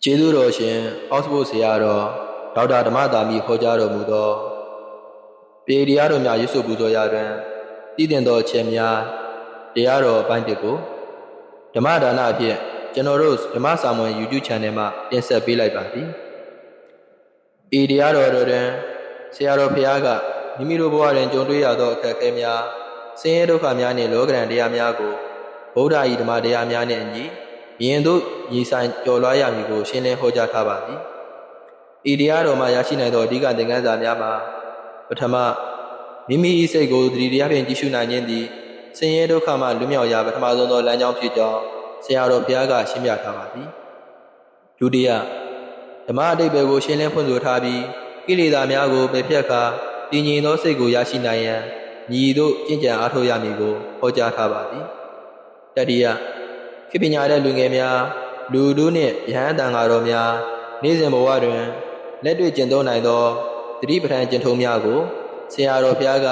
ကျေးဇူးတော်ရှင်အောက်စဖို့ဆရာတော်ဒေါက်တာဓမ္မသာမီဟောကြားတော်မူသောပေတရားတော်များရွတ်ဆိုပူဇော်ရာတွင်တည်တင်သောအချက်များတရားတော်အပိုင်းတစ်ကိုဓမ္မဒါနအဖြစ်ကျွန်တော်တို့ဓမ္မစာမွန် YouTube Channel မှာတင်ဆက်ပေးလိုက်ပါသည်။ဤတရားတော်တွင်ဆရာတော်ဘုရားကမိမိတို့ဘဝတွင်ကြုံတွေ့ရသောအခက်အခဲများဆင်းရဲဒုက္ခများနှင့်လောကရန်တရားများကိုဗုဒ္ဓ၏ဓမ္မတရားများနှင့်အညီမြင်သို့ရည်ဆိုင်ကျော်လွှားရမည်ကိုရှင်းလင်းဟောကြားထားပါသည်။ဤတရားတော်မှာရရှိနိုင်သောအဓိကသင်ခန်းစာများမှာပထမမိမိ၏စိတ်ကိုသတိတရားဖြင့်ကြည့်ရှုနိုင်ခြင်းသည်ဆင်းရဲဒုက္ခမှလွတ်မြောက်ရာပထမဆုံးသောလမ်းကြောင်းဖြစ်ကြောင်းဆရာတော်ဘုရားကရှင်းပြထားပါသည်။ဒုတိယဓမ္မအဓိပ္ပာယ်ကိုရှင်းလင်းဖွင့်ဆိုထားပြီးကိလေသာများကိုပယ်ဖြတ်ကာတည်ငြိမ်သောစိတ်ကိုရရှိနိုင်ရန်ညီသို့ကျင့်ကြံအားထုတ်ရမည်ကိုဟောကြားထားပါသည်။တတိယခေပညာတဲ့လူငယ်များလူတို့နှင့်ယဟန်တန်ဃာတော်များနေ့စဉ်ဘဝတွင်လက်တွေ့ကျင့်သုံးနိုင်သောသတိပဋ္ဌာန်ကျင့်ထုံးများကိုဆရာတော်ဘုရားက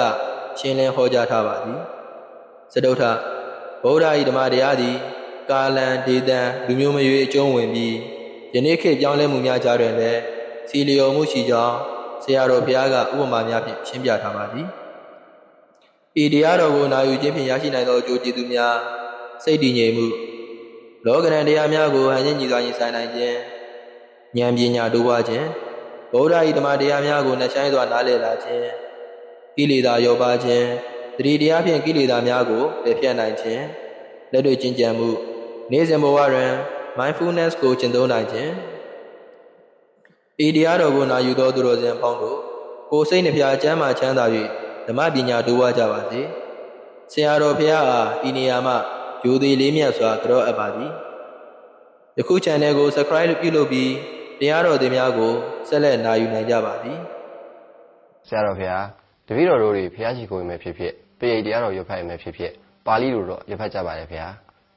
ရှင်းလင်းဟောကြားထားပါသည်။စတုတ္ထဗုဒ္ဓ၏ဓမ္မတရားသည်ကာလံဒေသံလူမျိုးမရွေးအကျုံးဝင်ပြီးယနေ့ခေတ်ပြောင်းလဲမှုများကြားတွင်လည်းစီလျော်မှုရှိကြောင်းဆရာတော်ဘုရားကဥပမာများဖြင့်ရှင်းပြထားပါသည်။ဤတရားတော်ကိုနာယူခြင်းဖြင့်ရရှိနိုင်သောအကျိုးကျေးဇူးများစိတ်တည်ငြိမ်မှုလောကရန်တရားများကိုဟန်ချင်းညီစွာရင်ဆိုင်နိုင်ခြင်းဉာဏ်ပညာတိုးပွားခြင်းဗုဒ္ဓ၏ဓမ္မတရားများကိုနှဆိုင်စွာနားလည်လာခြင်းကိလေသာရောပါခြင်းသတိတရားဖြင့်ကိလေသာများကိုပယ်ဖျက်နိုင်ခြင်းလက်တွေ့ကျင့်ကြံမှုနေ့စဉ်ဘဝတွင် mindfulness ကိုကျင့်သုံးနိုင်ခြင်းဤတရားတော်ကိုနာယူသောသူတော်စင်ပေါင်းတို့ကိုယ်စိတ်နှပြချမ်းသာချမ်းသာ၍ဓမ္မပညာတိုးပွားကြပါစေဆရာတော်ဘုရားအားဤနေရာမှယူသည်လေးမြတ်စွာကြောအပ်ပါသည်ယခု channel ကို subscribe ပြုလုပ်ပြီးတရားတော်သင်များကိုဆက်လက်နာယူနိုင်ကြပါသည်ဆရာတော်ဘုရားတပည့်တော်တို့တွေဘုရားရှိခိုးရင်ပဲဖြစ်ဖြစ်ပေရိတရားတော်ရွတ်ဖတ်ရင်ပဲဖြစ်ဖြစ်ပါဠိလိုတော့ရွတ်ဖတ်ကြပါတယ်ဘုရား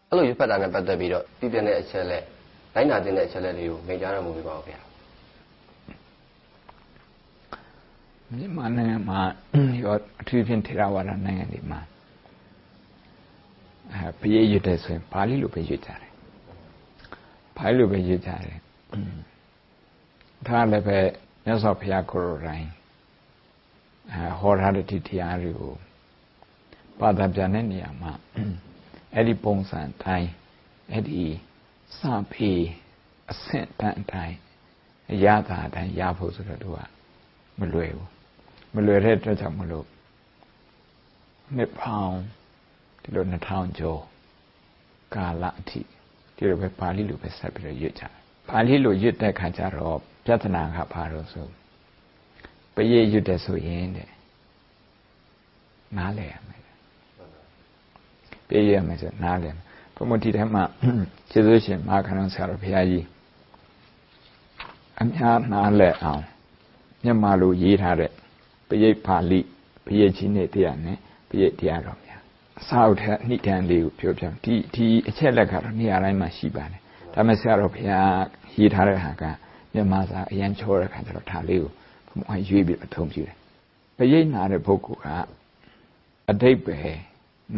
အဲ့လိုရွတ်ဖတ်တာနဲ့ပတ်သက်ပြီးတော့တည်တဲ့အချက်လက်လိုက်နာတဲ့အချက်လက်တွေကိုမိန့်ကြားတော်မူပြပါဦးဘုရားမြန်မာနိုင်ငံမှာရောအထူးဖြင့်ထေရဝါဒနိုင်ငံတွေမှာဘုရားရွတ်တဲ့ဆိုရင်ပါဠိလိုပဲရွတ်ကြတယ်ပါဠိလိုပဲရွတ်ကြတယ်ဒါလည်းပဲမြတ်စွာဘုရားကိုယ်တော်တိုင်ဟောထားတဲ့တရားတွေကိုဘာသာပြန်တဲ့နေရာမှာအဲ့ဒီပုံစံတိုင်းအဲ့ဒီစဖေးအဆင့်တန်းတိုင်းအရသာတိုင်းရဖို့ဆိုတော့သူကမလွယ်ဘူးမလွယ်တဲ့အတွက်ကြောင့်မလို့နှစ်ပေါင်းဒီလို2000ကျော်ကာလအထိဒီလိုပဲပါဠိလိုပဲဆက်ပြီးတော့ရွတ်ကြတယ်ပါဠိလိုရွတ်တဲ့ခါကျတော့ပြဿနာကဘာလို့ဆိုပရိရွတ်တဲ့ဆိုရင်တဲ့နားလည်ရမယ်ပရိရမယ်ဆိုနားလည်ဘုမတိထဲမှာကျေးဇူးရှင်မဟာခန္ဓာဆရာတော်ဘုရားကြီးအများနားလည်အောင်မြန်မာလိုရေးထားတဲ့ပရိပါဠိပရိချင်းနဲ့တရားနဲ့ပရိတရားတော်များအစာအုပ်ထဲအနိဒံလေးကိုပြောပြဒီအချက်လက်ကတော့နေရာတိုင်းမှာရှိပါတယ်ဒါမဲ့ဆရာတော်ဘုရားရေးထားတဲ့ဟာကမြန်မာစာအရန်ချောတဲ့ခါကျတော့ဒါလေးကိုဘုမရွေးပြီးအထုံးပြတယ်ပရိနာတဲ့ပုဂ္ဂိုလ်ကအတိတ်ပဲ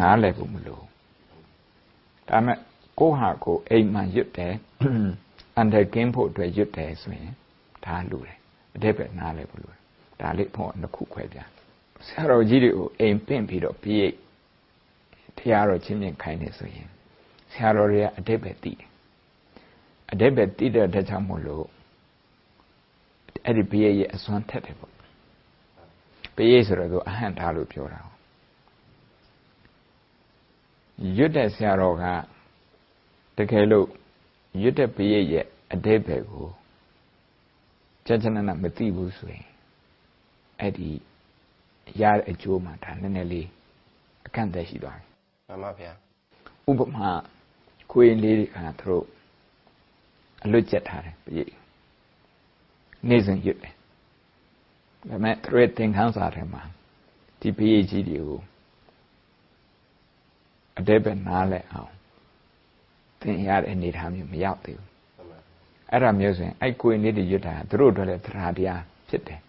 နားလည်ဖို့မလိုဒါမဲ့ကိုယ့်ဟာကိုယ်အိမ်မှာရွတ်တယ်အန်တကင်းဖို့အတွက်ရွတ်တယ်ဆိုရင်ဒါလူတယ်အတိတ်ပဲနားလည်ဖို့လိုတယ်ဒါလေးဘုံနှစ်ခုခွဲပြဆရာတော်ကြီးတွေကိုအိမ်ပင့်ပြီးတော့ပြည့်တရားတော်ချင်းချင်းခိုင်းနေဆိုရင်ဆရာတော်တွေကအတိတ်ပဲသိတယ်အတိတ်ပဲသိတဲ့အတွက်ကြောင့်မို့လို့အဲ့ဒီပြည့်ရဲ့အစွမ်းထက်တယ်ပေါ့ပြည့်ဆိုတော့သူအဟံထားလို့ပြောတာရွတ်တဲ့ဆရာတော်ကတကယ်လို့ရွတ်တဲ့ပြည့်ရဲ့အတိတ်ပဲကိုကြကြနနမသိဘူးဆိုရင်အဲ့ဒီရတဲ့အကျိုးမှာဒါနည်းနည်းလေးအကန့်အသတ်ရှိသွားတယ်မှန်ပါဗျာဥပမာခွေးလေးတွေကသူတို့အလွတ်ကျက်ထားတယ်ပြည့်နေ့စဉ်ရွတ်တယ်ဒါပေမဲ့သူတို့သင်ခန်းစာထဲမှာဒီပြည့်ကြီးတွေကိုအတဲပဲနားလဲအောင်သင်ရတဲ့အနေထားမျိုးမရောက်သေးဘူးအဲ့ဒါမျိုးဆိုရင်အဲ့ခွေးလေးတွေရွတ်တာသူတို့တို့လည်းတရားတရားဖြစ်တယ်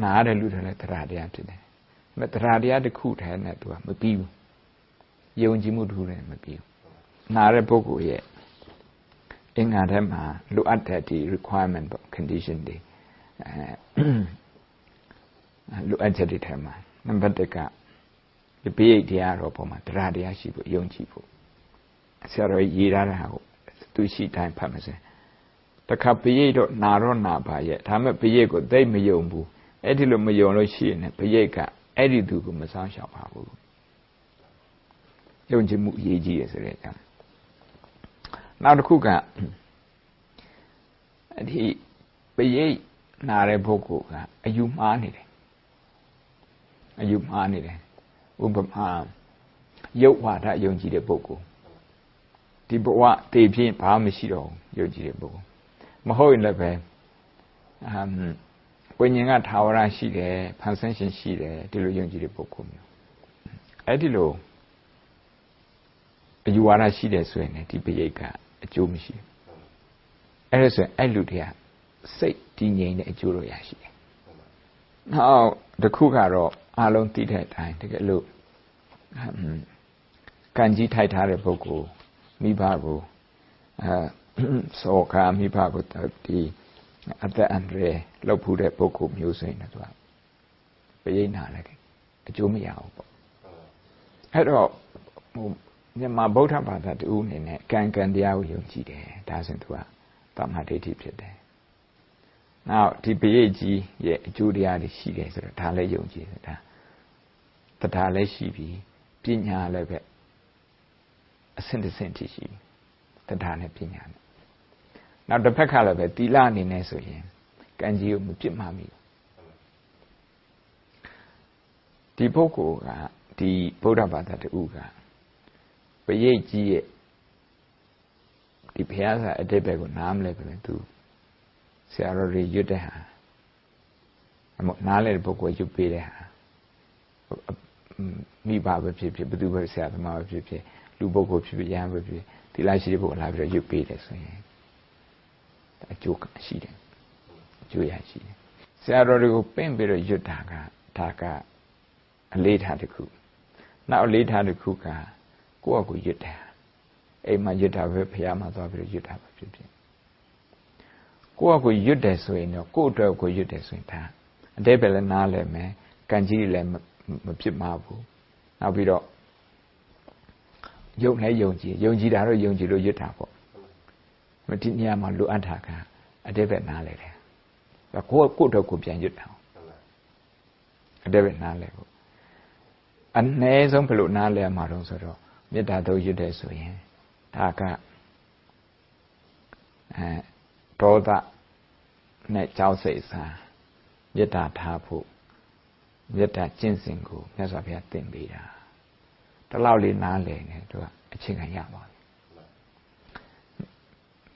နားတဲ့လူတွေလည်းတရားတရားဖြစ်တယ်။ဒါတရားတရားတစ်ခုတည်းနဲ့သူကမပြီးဘူး။ယုံကြည်မှုတစ်ခုတည်းမပြီးဘူး။နားတဲ့ပုဂ္ဂိုလ်ရဲ့ အင်္ဂါထဲမှာလိုအပ်တဲ့ဒီ requirement ပေါ့ condition တွေလိုအပ်ချက်တွေထဲမှာနံပါတ်1ကဒီပိဋိတရားတော်ပေါ်မှာတရားတရားရှိဖို့ယုံကြည်ဖို့ဆရာတော်ရေးထားတာကိုသူရှိတိုင်းဖတ်မစင်တခါပိဋိတော့နာတော့နာပါရဲ့ဒါမဲ့ပိဋိကိုသိမယုံဘူးအဲ့ဒီလိုမယုံလို့ရှိရင်ပိဋိကအဲ့ဒီသူကိုမဆောင်ရှောက်ပါဘူးယုံကြည်မှုအရေးကြီးရဆိုတဲ့အကြောင်းနောက်တစ်ခုကအဲ့ဒီပိဋိနာတဲ့ပုဂ္ဂိုလ်ကအယူမှားနေတယ်အယူမှားနေတယ်ဥပမာယုတ်ဝါဒယုံကြည်တဲ့ပုဂ္ဂိုလ်ဒီဘဝတည်ဖြစ်ဘာမှမရှိတော့ဘူးယုံကြည်တဲ့ပုဂ္ဂိုလ်မဟုတ်ရင်လည်းပဲဝိညာဉ်ကထာဝရရှိတယ်ဖန်ဆင်းရှင်ရှိတယ်ဒီလိုယုံကြည်တဲ့ပုဂ္ဂိုလ်မျိုးအဲ့ဒီလိုအယူဝါဒရှိတယ်ဆိုရင်ဒီပိဋိကအကျိုးမရှိဘူးအဲ့ဒါဆိုရင်အဲ့လူတွေကစိတ်တည်ငြိမ်တဲ့အကျိုးတော့ရရှိတယ်နောက်တစ်ခုကတော့အလုံးသိတဲ့အတိုင်းတကယ်လို့ကံကြီးထိုက်ထားတဲ့ပုဂ္ဂိုလ်မိဘကိုစောခါမိဘကိုဒီအသက်အန္တရာယ်လောက်ဖူးတဲ့ပုဂ္ဂိုလ်မျိုးဆိုရင်တော့သူကပိဋိနာလည်းအကျိုးမရဘူးပေါ့အဲ့တော့မြန်မာဗုဒ္ဓဘာသာတူအနေနဲ့ကံတရားကိုယုံကြည်တယ်ဒါဆိုရင်သူကတမ္မာဒိဋ္ဌိဖြစ်တယ်နောက်ဒီပိဋိကြီးရဲ့အကျိုးတရားတွေရှိတယ်ဆိုတော့ဒါလည်းယုံကြည်တယ်ဒါတရားလည်းရှိပြီးပညာလည်းပဲအဆင့်တစ်ဆင့်ထိရှိပြီတရားနဲ့ပညာနဲ့နောက်တစ်ဖက်ကလည်းပဲသီလအနေနဲ့ဆိုရင်ကံကြီးကိုမပြစ်မှားမိဒီပုဂ္ဂိုလ်ကဒီဗုဒ္ဓဘာသာတူကပိဋိကြီးရဲ့ဒီဘုရားစာအတိတ်ဘက်ကိုနားမလဲပဲသူဆရာတော်တွေရွတ်တဲ့ဟာနားလဲတဲ့ပုဂ္ဂိုလ်ရွတ်ပေးတဲ့ဟာမိဘပဲဖြစ်ဖြစ်ဘယ်သူပဲဆရာသမားပဲဖြစ်ဖြစ်လူပုဂ္ဂိုလ်ဖြစ်ဖြစ်ရဟန်းပဲဖြစ်ဒီလိုက်ရှိတဲ့ပုဂ္ဂိုလ်လာပြီးတော့ရွတ်ပေးတယ်ဆိုရင်အကျိုးရှိတယ်အကျိုးရရှိတယ်ဆရာတော်တွေကိုပင့်ပြီးတော့ရွတ်တာကဒါကအလေးထားတစ်ခုနောက်အလေးထားတစ်ခုကကိုယ့်အကူရွတ်တယ်အိမ်မှာရွတ်တာပဲဖះမှာသွားပြီးတော့ရွတ်တာပဲဖြစ်ဖြစ်ကိုယ့်အကူရွတ်တယ်ဆိုရင်တော့ကိုယ့်အတွက်ကိုရွတ်တယ်ဆိုရင်ဒါအတိတ်ပဲလည်းနားလည်မယ်ကံကြီးလည်းမဖြစ်မှာဘူးနောက်ပြီးတော့ယုံလည်းယုံကြည်တာတော့ယုံကြည်လို့ရွတ်တာပေါ့ဒီနေရာမှာလိုအပ်တာကအတိတ်ပဲနားလည်တယ်ကိုယ့်အတွက်ကိုပြန်ရွတ်တာအတိတ်ပဲနားလည်ဖို့အနည်းဆုံးဘယ်လိုနားလည်မှာတော့ဆိုတော့မေတ္တာတို့ရွတ်တယ်ဆိုရင်ဒါကဒေါသနဲ့ကြောက်စိတ်စားမေတ္တာထားဖို့မေတ္တာကျင့်စဉ်ကိုမြတ်စွာဘုရားသင်ပေးတာတလောက်လေးနားလည်နေသူကအချိန်ခံရပါပြီ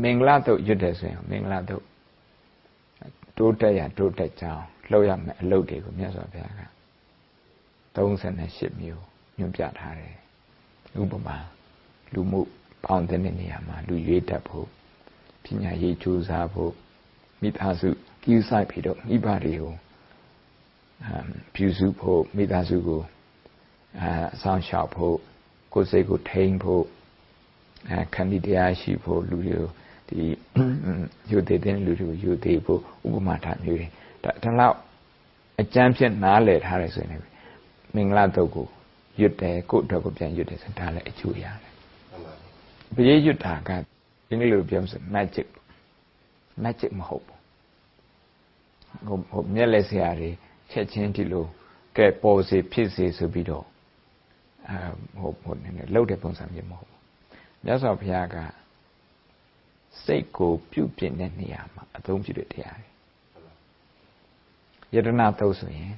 မင်္ဂလာတို့ရွတ်တယ်ဆိုရင်မင်္ဂလာတို့တိုးတက်ရတိုးတက်ကြောင်းလှုပ်ရမယ်အလုပ်တွေကိုမြတ်စွာဘုရားက38မျိုးညွှန်ပြထားတယ်ဥပမာလူမှုပေါင်းတဲ့နေရာမှာလူရွေးတတ်ဖို့ပညာရေးကြိုးစားဖို့မိသားစုကြီးဆိုင်ပြီးတော့မိဘတွေကိုပြုစုဖို့မိသားစုကိုအဆောင်ရှောက်ဖို့ကိုယ်စိတ်ကိုထိန်းဖို့ခန္တီတရားရှိဖို့လူတွေကိုဒီယူသေးတဲ့လူတွေကိုယူသေးဖို့ဥပမာထားမျိုးတွေဒါတော့အကျမ်းဖြင့်နားလည်ထားတယ်ဆိုရင်မင်္ဂလာတုတ်ကိုရွတ်တယ်ကိုယ့်အတွက်ကိုပြန်ရွတ်တယ်ဆိုဒါလည်းအကျိုးရတယ်ပရိရွတ်တာကအင်္ဂလိပ်လိုပြောဆို magic မဟုတ်ဘူးဟိုမျက်လက်စရာတွေချက်ချင်းဒီလိုကဲပေါ်စေဖြစ်စေဆိုပြီးတော့ဟိုနည်းနည်းလှုပ်တဲ့ပုံစံမျိုးမဟုတ်ဘူးမြတ်စွာဘုရားကစိတ်ကိုပြုပြင်တဲ့နေရာမှာအသုံးပြုတဲ့တရားတွေယတနာတုတ်ဆိုရင်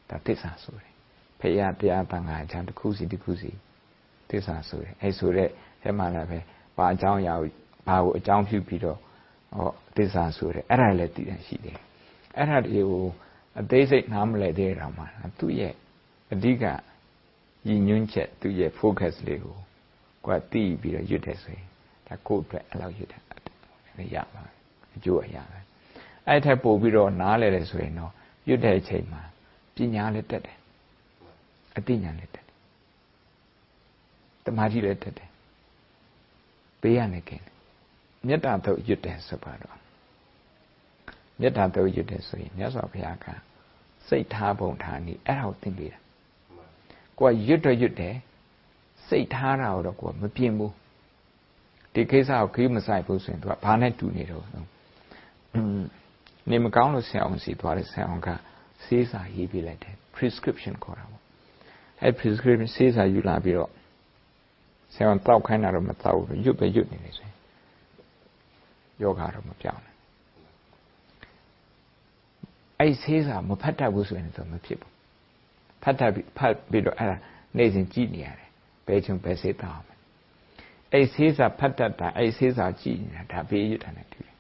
ဒါသစ္စာဆိုတယ်ဖရာတရားတန်ခါအချမ်းတစ်ခုစီသစ္စာဆိုတယ်အဲဆိုတဲ့အဲမှာလည်းပဲဘာအကြောင်းအရာဘာကိုအကြောင်းပြုပြီးတော့သစ္စာဆိုတယ်အဲ့ဒါလည်းသိတယ်ရှိတယ်အဲ့ဒါတွေကိုအသေးစိတ်နားမလည်သေးတာမှာသူ့ရဲ့အဓိကရည်ညွှန်းချက်သူ့ရဲ့ focus လေးကိုကိုယ်သိပြီးတော့ရွတ်တယ်ဆိုရင်ဒါကိုယ့်အတွက်အဲ့လောက်ရွတ်တယ်ရပါအကျိုးအရာပဲအဲ့ထက်ပို့ပြီးတော့နားလည်တယ်ဆိုရင်တော့ရွတ်တဲ့အချိန်မှာပညာလည်းတက်တယ်အသိဉာဏ်လည်းတက်တယ်တမာတိလည်းတက်တယ်ဘေးရလည်းကင်းတယ် မေတ္တာတုတ်ရွတ်တယ်ဆိုပါတော့မေတ္တာတုတ်ရွတ်တယ်ဆိုရင်မြတ်စွာဘုရားကစိတ်ထားပုံထားနည်းအဲ့ဒါကိုသင်ပေးတာကိုကရွတ်တော့ရွတ်တယ်စိတ်ထားတာတော့ကိုကမပြင်းဘူးဒီကိစ္စကိုခီးမဆိုင်ဘူးဆိုရင်သူကဘာနဲ့တူနေတော့နေမကောင်းလို့ဆရာအောင်စီသွားတယ်ဆရာအောင်ကဆေးစာရေးပေးလိုက်တယ် prescription ခေါ်တာပေါ့အဲ့ prescription ဆေးစာယူလာပြီးတော့ဆရာအောင်တောက်ခိုင်းတာတော့မတောက်ဘူးရွတ်ပဲရွတ်နေတယ်ဆိုရင်ယောဂါတော့မပြောင်းဘူးအဲ့ဆေးစာမဖတ်တတ်ဘူးဆိုရင်တော့မဖြစ်ဘူးဖတ်ပြီးတော့အဲ့ဒါနေ့စဉ်ကြည့်နေရတယ်ဘယ်ချိန်ပဲဆေးတောက်အောင်အဲ့ဆေးစာဖတ်တတ်တာအဲ့ဆေးစာကြည့်နေတာဒါဘေးရွတ်တာနဲ့တူတယ်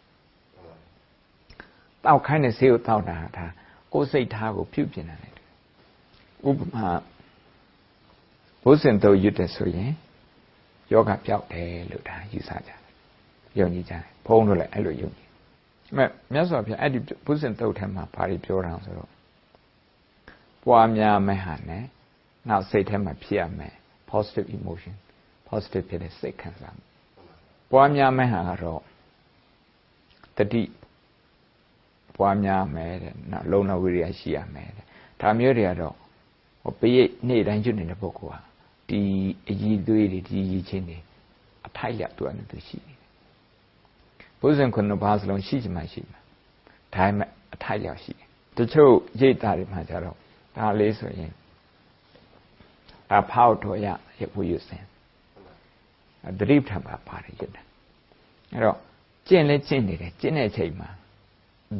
တောက်ခိုင်းတဲ့ဆေးကိုတောက်တာဒါကိုယ်စိတ်ထားကိုပြုပြင်တာနဲ့တူဥပမာဘုဇင်တို့ရွတ်တယ်ဆိုရင်ယောဂပြောက်တယ်လို့ဒါယူဆကြတယ်ယုံကြည်ကြတယ်ဘုန်းတို့လည်းအဲ့လိုယုံကြည်မြတ်စွာဘုရားအဲ့ဒီဘုဇင်တုတ်ထဲမှာဘာတွေပြောတာဆိုတော့ပွားများမဲ့ဟာနဲ့နောက်စိတ်ထဲမှာဖြစ်ရမယ် positive emotion positive ဖြစ်တဲ့စိတ်ခံစားမှုပွားများမဲ့ဟာကတော့တတိပွားများမယ်တဲ့နောက်လုံလဝိရိယရှိရမယ်တဲ့ဒါမျိုးတွေကတော့ပရိတ်နေ့တိုင်းကျွတ်နေတဲ့ပုဂ္ဂိုလ်ဟာဒီအည်သွေးတွေဒီရည်ချင်းတွေအထိုက်လျက်သူအနေနဲ့သူရှိနေတယ်ဘုဇင်ခုနှစ်ပါးစလုံးရှိချင်မှရှိမှာဒါပေမဲ့အထိုက်လျက်ရှိတယ်တချို့ရိတ်တာတွေမှာကျတော့ဒါလေးဆိုရင်အဖောက်တော်ရရဖို့ယူစင်သတိထပ်ပါပါတယ်ရတဲ့အဲ့တော့ကျင့်လဲကျင့်နေတယ်ကျင့်တဲ့အချိန်မှာ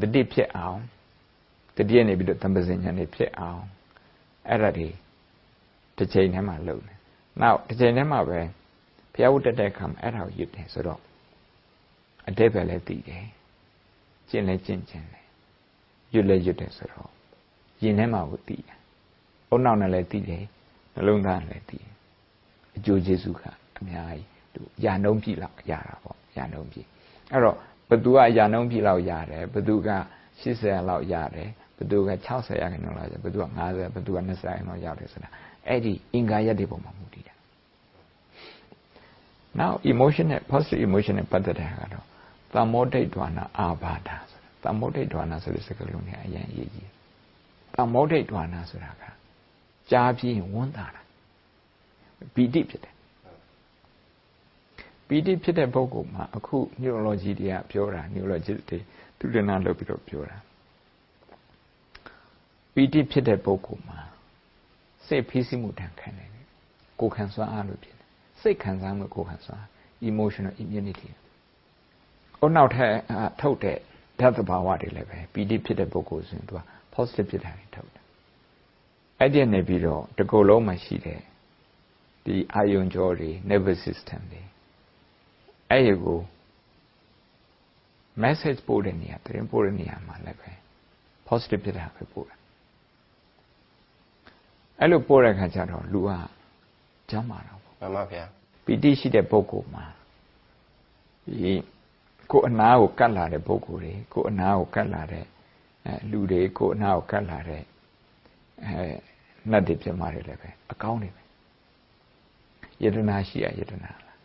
တတိဖြစ်အောင်တတိယနေပြီးတော့တမ္ပဇဉာဏ်နေဖြစ်အောင်အဲ့ဒါဒီတစ်ချိန်ထဲမှာလုပ်တယ်နောက်တစ်ချိန်ထဲမှာပဲဘုရားဝတ်တဲ့အခါမှာအဲ့ဒါကိုရွတ်တယ်ဆိုတော့အတိတ်ပဲလည်းသိတယ်ကျင့်လဲကျင့်တယ်ရွတ်လဲရွတ်တယ်ဆိုတော့ရင်ထဲမှာကိုသိတယ်အုံနောက်နဲ့လည်းသိတယ်နှလုံးသားနဲ့လည်းသိတယ်အကျိုးကျေးဇူးကအများကြီးသူယာနှုံးပြည့်လောက်ရတာပေါ့ယာနှုံးပြည့်အဲ့တော့ဘသူကယာနှုံးပြည့်လောက်ရတယ်ဘသူက80လောက်ရတယ်ဘသူက60ရာခိုင်နှုန်းလောက်ရတယ်ဘသူက50ဘသူက20ရာခိုင်နှုန်းရောက်တယ်ဆိုတာအဲ့ဒီအင်္ဂါရက်တွေပုံမှာမူတည်တာ now emotion နဲ့ positive emotion နဲ့ပတ်သက်တဲ့ဟာကတော့သမ္မောဒိဋ္ဌဝါနာအာဘာဒဆိုတာသမ္မောဒိဋ္ဌဝါနာဆိုတဲ့စကားလုံးနဲ့အရင်အရေးကြီးသမ္မောဒိဋ္ဌဝါနာဆိုတာကကြားပြီးဝန်းတာတာပီတိဖြစ်တယ်ပီတိဖြစ်တဲ့ပုဂ္ဂိုလ်မှာအခု neurology တွေကပြောတာ neurology တွေသူတနာလုပ်ပြီးတော့ပြောတာပီတိဖြစ်တဲ့ပုဂ္ဂိုလ်မှာစိတ်ဖိစီးမှုတန်ခံတယ်ကိုယ်ခံစွမ်းအားလို့ဖြစ်တယ်စိတ်ခံစားမှုကိုယ်ခံစွမ်း emotional immunity ဟိုနောက်ထပ်ထုတ်တဲ့ဓာတ်သဘာဝတွေလည်းပဲပီတိဖြစ်တဲ့ပုဂ္ဂိုလ်ဆိုရင်သူက positive ဖြစ်တာတွေထုတ်တယ်အဲ့ဒီနေပြီးတော့တစ်ကိုယ်လုံးမှာရှိတဲ့ဒီအာယုံကြောတွေ nervous system တွေအဲ့ဒီကို message ပို့တဲ့နေရာသတင်းပို့တဲ့နေရာမှာလည်းပဲ positive ဖြစ်တာပဲပို့တာအဲ့လိုပို့တဲ့အခါကျတော့လူကကျမ်းမာတော့ပေါ့မှန်ပါဗျာပီတိရှိတဲ့ပုဂ္ဂိုလ်မှာဒီကိုယ်အနာကိုကတ်လာတဲ့ပုဂ္ဂိုလ်တွေကိုယ်အနာကိုကတ်လာတဲ့လူတွေကိုယ်အနာကိုကတ်လာတဲ့နတ်တွေပြမာတွေလည်းပဲအကောင်းတွေပဲယတနာရှိရယတနာလား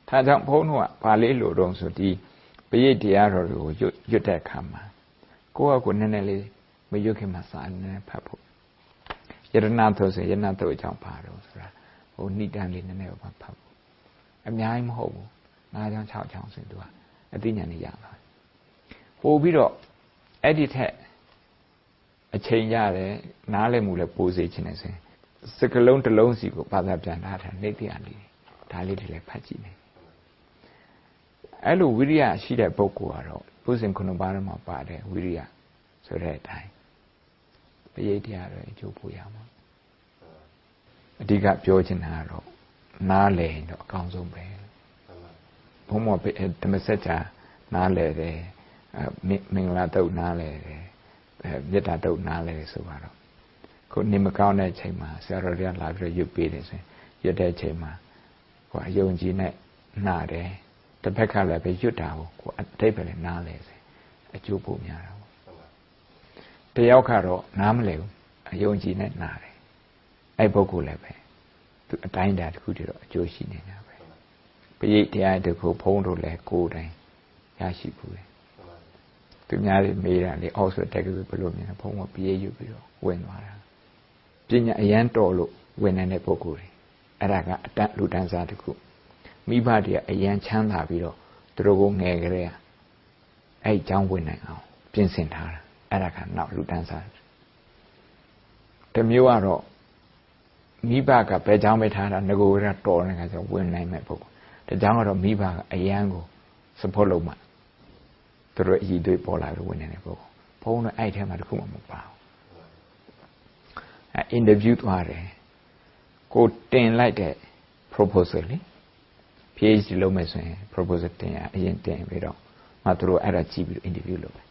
ဒါကြောင့်ဘုန်းတော်ကဗာလေးလို့တော့ဆိုဒီပရိတ်တရားတော်တွေကိုရွတ်တဲ့အခါမှာကိုယ့်အကိုနည်းနည်းလေးမရွတ်ခင်မှာစာနည်းနည်းဖတ်ဖို့ယတနာဆိုရင်ယတနာတို့အကြောင်းပါတော့ဆိုတာဟိုနိတန်လေးနည်းနည်းဖတ်ဖို့အများကြီးမဟုတ်ဘူး9ချောင်း6ချောင်းဆိုရင်သူကအသိဉာဏ်နဲ့ရပါတယ်ပို့ပြီးတော့အဲ့ဒီထက်အချိန်ရတယ်နားလည်မှုလည်းပိုစေချင်တယ်ဆိုရင်စကလုံးတစ်လုံးစီကိုဘာသာပြန်ထားတာနေတိအလေးဒါလေးတွေလည်းဖတ်ကြည့်နေအဲ့လိုဝိရိယရှိတဲ့ပုဂ္ဂိုလ်ကတော့ဘုဇင်ခုနှစ်ပါးမှာပါတယ်ဝိရိယဆိုတဲ့အတိုင်းပရိတ်တရားတွေအကျိုးပို့ရမှာအဓိကပြောချင်တာကတော့နားလည်တော့အကောင်းဆုံးပဲဘုံမောဓမ္မစကြာနားလည်တယ်မင်္ဂလာတုတ်နားလည်တယ်မေတ္တာတုတ်နားလည်တယ်ဆိုတော့ခုနေမကောင်းတဲ့အချိန်မှာဆရာတော်တွေကလာပြီးတော့ရွတ်ပေးတယ်ဆိုရင်ရွတ်တဲ့အချိန်မှာကိုယ်အယုံကြည်နဲ့နားတယ်တစ်ဖက်ကလည်းပဲရွတ်တာကိုအတိတ်ပဲလည်းနားလဲစေအကျိုးပိုများတာပေါ့တယောက်ကတော့နားမလဲဘူးအယုံကြည်နဲ့နားတယ်အဲ့ပုဂ္ဂိုလ်လည်းပဲသူအတိုင်းတာတစ်ခုတည်းတော့အကျိုးရှိနေတာပဲဘ ရိတ်တရားတခုဖုံးတို့လဲကိုယ်တိုင်ရရှိဘူးလေသူများတွေမေးတာလေအောက်ဆိုတက်ကဘယ်လိုမြင်လဲဖုံးကပရိတ်ယူပြီးတော့ဝင်သွားတာပညာအရန်တော်လို့ဝင်နေတဲ့ပုဂ္ဂိုလ်တွေအဲ့ဒါကအတလူတန်းစားတခုမိဘတွေကအရန်ချမ်းသာပြီးတော့သူတို့ကိုငယ်ကြတဲ့အဲ့အကြောင်းဝင်နိုင်အောင်ပြင်ဆင်ထားတာအဲ့ဒါကနောက်လူတန်းစားတမျိုးကတော့မိဘကဘယ်ကြောင့်ပဲထားတာငကိုကတော်နေကြဆိုဝင်နိုင်မဲ့ပုဂ္ဂိုလ်ဒါကြောင့်ကတော့မိဘကအရန်ကို support လုပ်မှသူတို့အည်သွေးပေါ်လာလို့ဝင်နေတဲ့ပုဂ္ဂိုလ်ဘုန်းတော်အဲ့ထဲမှာတခုမှမပါဘူးအဲ့ interview သွားတယ်ကိုတင်လိုက်တဲ့ proposal လေ PhD လုပ်မယ်ဆိုရင် proposal တင်ရအရင်တင်ပြီးတော့မှသူတို့အဲ့ဒါကြည့်ပြီး interview လုပ်တယ်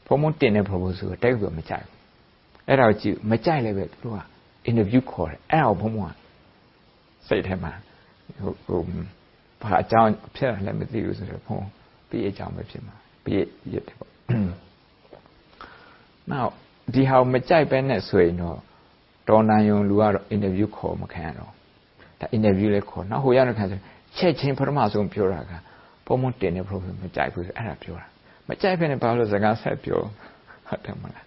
ဘုန်းတင်တဲ့ proposal ကိုတိုက်ပြီးမကြိုက်ဘူးအဲ့ဒါကိုကြည့်မကြိုက်လည်းပဲသူတို့က interview ခေါ်တယ်အဲ့ဒါကိုဘုန်းကစိတ်ထဲမှာဟိုဘာအကြောင်းဖြစ်တယ်လည်းမသိဘူးဆိုတော့ဘုန်းပြီးအကြောင်းပဲဖြစ်မှာပြီးရတယ်ပေါ့နောက်ဒီဟာမကြိုက်ပဲနဲ့ဆိုရင်တော့တော်နိုင်ယုံလူကတော့ interview ခေါ်မခံရတော့ဒါ interview လည်းခေါ်နောက်ဟိုရတဲ့ခါဆိုချက်ချင်းပထမဆုံးပြောတာကဘုံတင်တဲ့ profile မကြိုက်ဘူးဆိုအဲ့ဒါပြောတာမကြိုက်ပဲနဲ့ဘာလို့စကားဆက်ပြောဟုတ်တယ်မလား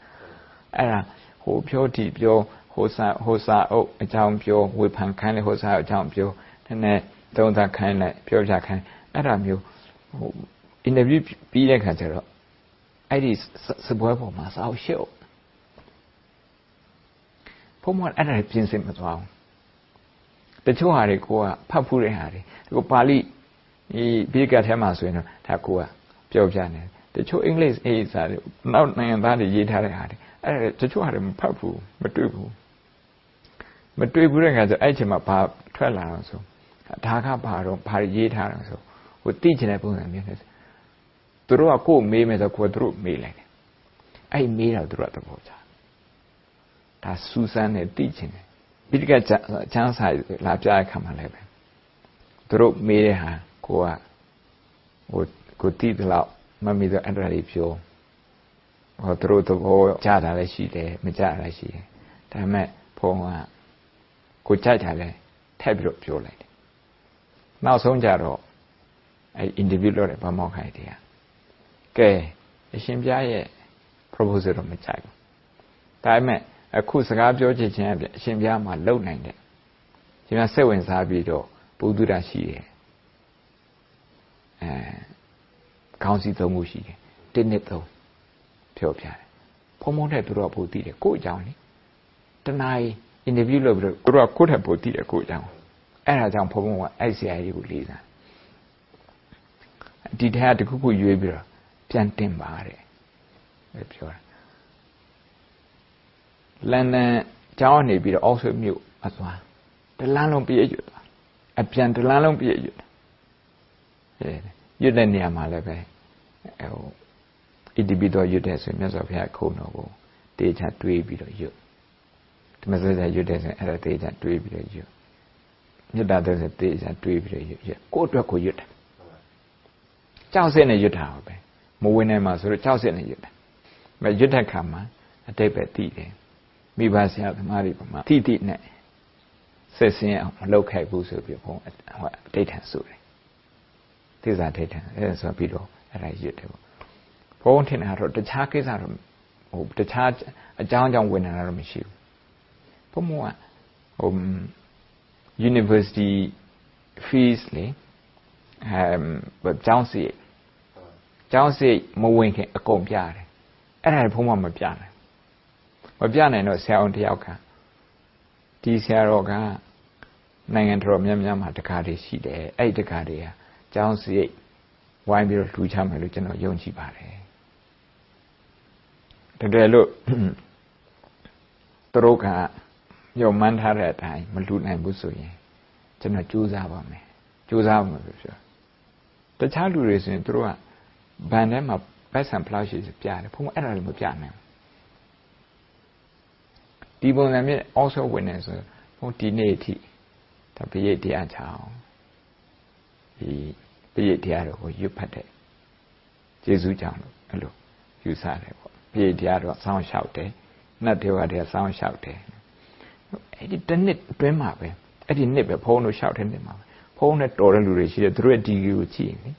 အဲ့ဒါဟိုပြောဒီပြောဟိုစာအုပ်အကြောင်းပြောဝေဖန်ခိုင်းလေဟိုစာအကြောင်းပြောနည်းနည်းသုံးသပ်ခိုင်းလိုက်ပြောပြခိုင်းအဲ့ဒါမျိုးဟို interview ပြီးတဲ့ခါကျတော့အဲ့ဒီစပွဲပေါ်မှာစာအုပ်ရှုပ်ဘုံမအဲ့ဒါပြင်ဆင်မသွားဘူးတချို့ဟာတွေကိုကဖတ်ဖူးတဲ့ဟာတွေကိုပါဠိဒီဘေးကထဲမှာဆိုရင်တော့ဒါကိုကပြောပြနေတချို့အင်္ဂလိပ်အေးစာတွေနောက်နိုင်ငံသားတွေရေးထားတဲ့ဟာတွေအဲ့ဒါတချို့ဟာတွေမဖတ်ဘူးမတွေ့ဘူးတဲ့ခါကျအဲ့ချိန်မှာဘာထွက်လာအောင်ဆိုဒါကဘာတော့ဘာရေးထားတယ်ဆိုဟိုသိချင်တဲ့ပုံစံမျိုးနဲ့သူတို့ကကိုယ်မေးမယ်ဆိုကိုယ်သူတို့မေးလိုက်တယ်အဲ့မေးတော့သူတို့ကသဘောကျဒါစူးစမ်းနေသိချင်တယ်ပြီးကချမ်းစာလာပြတဲ့ခါမှလည်းပဲသူတို့မေးတဲ့ဟာကိုတိတလောက်မမီတော့အဲ့ဒါလေးပြောဟောသူတို့သဘောကြတာလည်းရှိတယ်မကြတာလည်းရှိတယ်ဒါပေမဲ့ဘုံကကိုကြိုက်တာလည်းထည့်ပြီးတော့ပြောလိုက်တယ်နောက်ဆုံးကြတော့အဲ့ interview လုပ်တဲ့ဗမောက်ခိုင်တွေကကဲအရှင်ပြရဲ့ proposal တော့မကြိုက်ဘူးဒါပေမဲ့အခုစကားပြောချင်ခြင်းအပြင်အရှင်ပြမှာလုံနိုင်တယ်ဒီမှာစိတ်ဝင်စားပြီးတော့ပုဒ္ဒရာရှိတယ်ခေါင်းစည်းသုံးမှုရှိတယ်1နှစ်3ပြောပြတယ်ဖုံဖုံတဲ့သူတို့ကပိုသိတယ်ကိုယ့်အကြောင်းလေတနား interview လုပ်ပြီးတော့သူတို့ကကိုယ့်ထက်ပိုသိတယ်ကိုယ့်အကြောင်းအဲ့ဒါကြောင့်ဖုံဖုံကအဲ့ဆရာကြီးကိုလေးစားဒီထဲကတခုခုရွေးပြီးတော့ပြန်တင်ပါတဲ့ပြောတာလန်ဒန်ကျောင်းနေပြီးတော့အောက်ဆွေမြို့အသွားတလန်းလုံးပြည့်ရွတ်သွားအပြန်တလန်းလုံးပြည့်ရွတ်ရွတ်တဲ့နေရာမှာလည်းပဲဟို EDB တော့ရွတ်တဲ့ဆိုမြတ်စွာဘုရားခုံတော်ကိုတေချာတွေးပြီးတော့ရွတ်ဓမ္မစကြာရွတ်တဲ့ဆိုအဲ့ဒါတေချာတွေးပြီးတော့ရွတ်မြတ်တာတဲ့ဆိုတေချာတွေးပြီးတော့ရွတ်ကိုယ့်အတွက်ကိုရွတ်တယ်ကြောက်စစ်နဲ့ရွတ်တာပဲမဝင်နိုင်မှာဆိုတော့ကြောက်စစ်နဲ့ရွတ်တယ်မရွတ်တဲ့ခါမှာအတိတ်ပဲသိတယ်မိဘဆရာသမားတွေမှာတိနဲ့ဆက်စင်းအောင်မလုပ်ခဲ့ဘူးဆိုပြီးဘုံအတိတ်ထန်ဆိုတယ်သစ္စာဒိဋ္ဌံအဲ့ဒါဆိုပြီးတော့အဲ့ဒါရွတ်တယ်ပေါ့ဘုံထင်တာတော့တခြားကိစ္စတော့ဟိုတခြားအကြောင်းကြောင့်ဝင်လာတော့မရှိဘူးဘုံကဟို university fees လေကျောင်းစီမဝင်ခင်အကုန်ပြတယ်အဲ့ဒါဘုံမပြနိုင်တော့ဆရာအောင်တယောက်ကဒီဆရာတော်ကနိုင်ငံတော်များများမှာတကားတွေရှိတယ်အဲ့ဒီတကားတွေကကျောင်းစီဝိုင်းပြီးတော့လှူချမယ်လို့ကျွန်တော်ယုံကြည်ပါတယ်တကယ်လို့သူတို့ကညှော်မှန်းထားတဲ့အတိုင်းမလှူနိုင်ဘူးဆိုရင်ကျွန်တော်ကြိုးစားပါမယ်ပြောတခြားလူတွေဆိုရင်သူတို့ကဘန်ထဲမှာပတ်စံဖလောက်ရှိပြတယ်ဘုံအဲ့ဒါလည်းမပြနိုင်ဘူးဒီပုံစံမျိုး also ဝင်နေဆိုဘုံဒီနေ့အထိဒါပရိတ်တရားချအောင်ဒီပရိတ်တရားတော့ကိုရွတ်ဖတ်တဲ့ကျေးဇူးကြောင့်လို့အဲ့လိုယူဆတယ်ပေါ့ပရိတ်တရားတော့စောင်းလျှောက်တယ်နတ်တွေကတော့စောင်းလျှောက်တယ်အဲ့ဒီတစ်နှစ်အတွင်းမှာပဲအဲ့ဒီနှစ်ပဲဘုံတို့လျှောက်တဲ့နှစ်မှာဘ ဖုန်းနဲ့တော်တဲ့လူတွေရှိတယ်သူတို့ရဲ့ဒီဂရီကိုကြည့်ရင်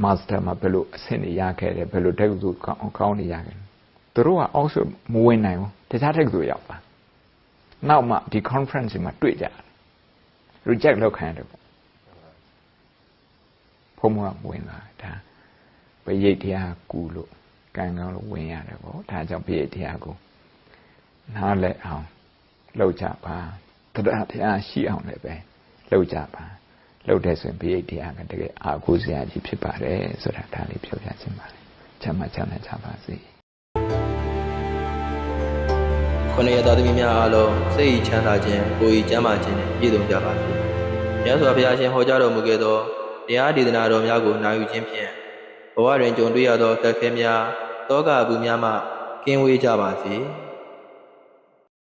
မာစတာမှာဘယ်လိုအဆင့်တွေရခဲ့တယ်ဘယ်လိုတက်ကူကောင်းနေရခဲ့သူတို့ကအောက်ဆိုမဝင်နိုင်ဘူးတခြားတက်ကူရောက်ပါနောက်မှဒီ conference မှာတွေ့ကြတယ် reject လုပ်ခံရတယ်ပေါ့ဖုံးမဝင်လာဒါပရိတ်တရားကူလို့ကံကောင်းလို့ဝင်ရတယ်ပေါ့ဒါကြောင့်ပရိတ်တရားကိုနားလည်အောင်လုပ်ကြပါတရားတရားရှိအောင်လည်းပဲလုပ်ကြပါလုပ်တဲ့ဆိုရင်ပရိတ်တရားကတကယ်အာကိုစရာကြီးဖြစ်ပါတယ်ဆိုတာဒါလေးပြောပြချင်ပါတယ်ချမ်းသာချမ်းသာကြပါစေခொနည်းသားသမီးများအားလုံးစိတ်ချမ်းသာခြင်းကိုယ်ဤကျမ်းမာခြင်းနဲ့ပြည့်စုံကြပါစေမြတ်စွာဘုရားရှင်ဟောကြားတော်မူခဲ့သောတရားဒေသနာတော်များကိုနာယူခြင်းဖြင့်ဘဝတွင်ကြုံတွေ့ရသောအခက်အခဲများတောကအပူများမှကင်းဝေးကြပါစေ